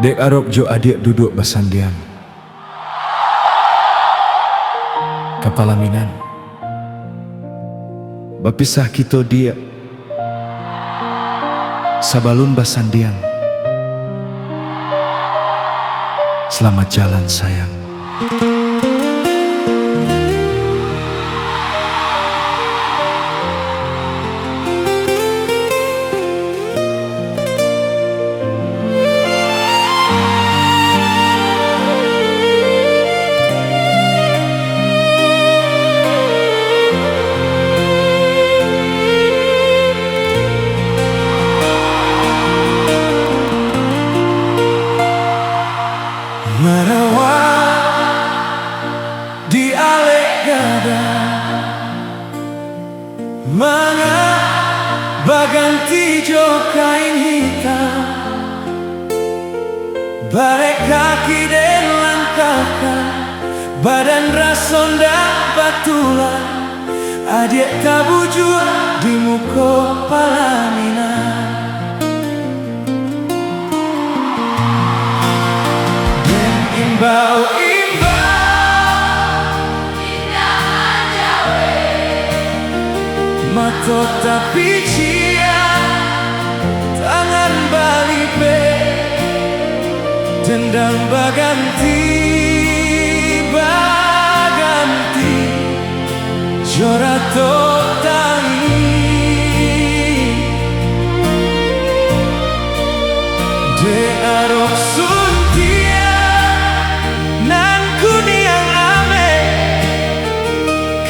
Dek arok jo adik duduk basandian kepala minan bapisah kita dia sabalun basandian. Selamat jalan sayang. Merawat di alek gada baganti jo kain hitam barek kaki dan langkahkan badan rasonda batulan adik tabujur di muka palamina dan imbau-imbau indah jawe mato tapi cia tangan balipe dendam baganti jorato tangi de arok suntia nan kuniang ame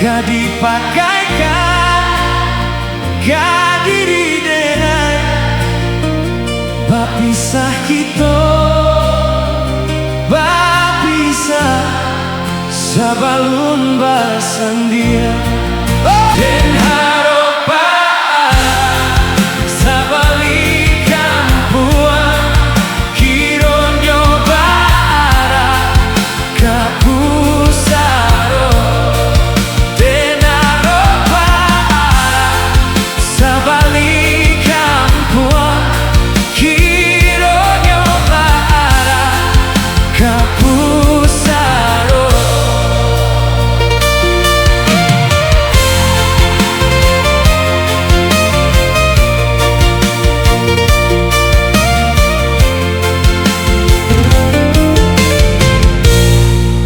kadipakaikan kadiri denai bapisah kita bapisah sabalun basandia den haropa sabali kampuan kironyo bara kapusaro den haropa sabali kampuan kironyo bara kapusaro.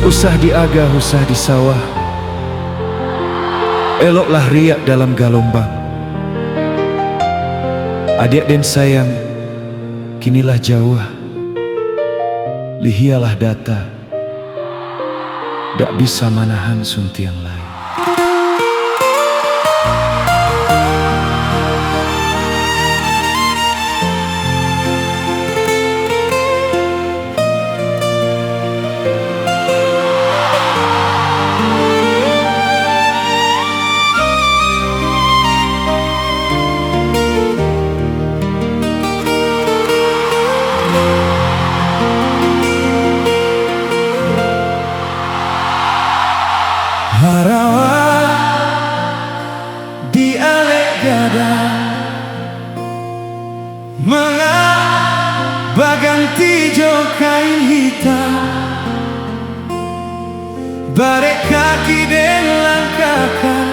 Usah di aga, usah di sawah, eloklah riak dalam galombang. Adik dan sayang, kinilah jauh, lihialah data, dak bisa manahan suntiang lain. Merawat di alek gada baganti jo kain hitam barek kaki dan langkahkan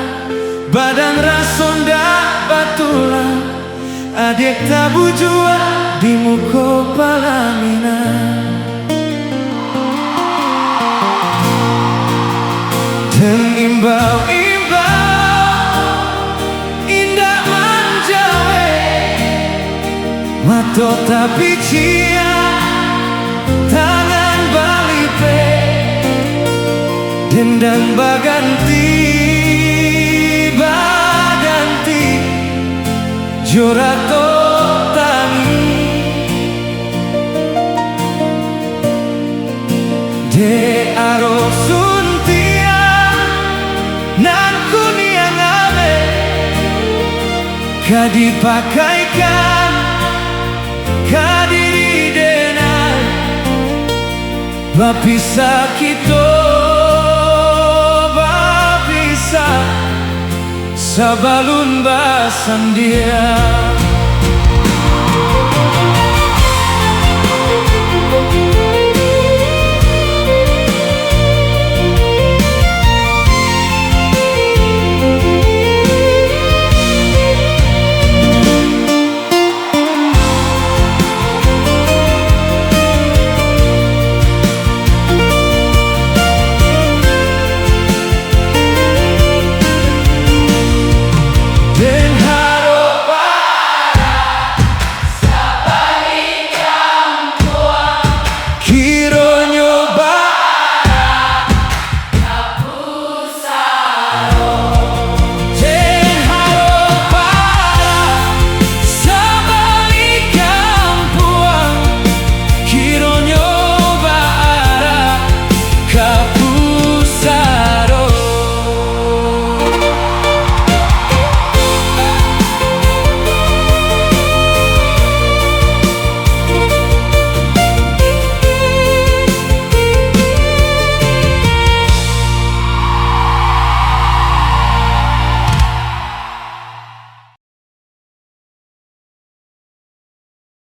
badan rasonda batulan adik tabu jua di muka palamina dan imbau-imbau indah manjawe mato tapi cia tangan balipe dendang baganti jorato tangi de arosu kadipakaikan kadiri denai bapisah kita bapisah sabalun basandia.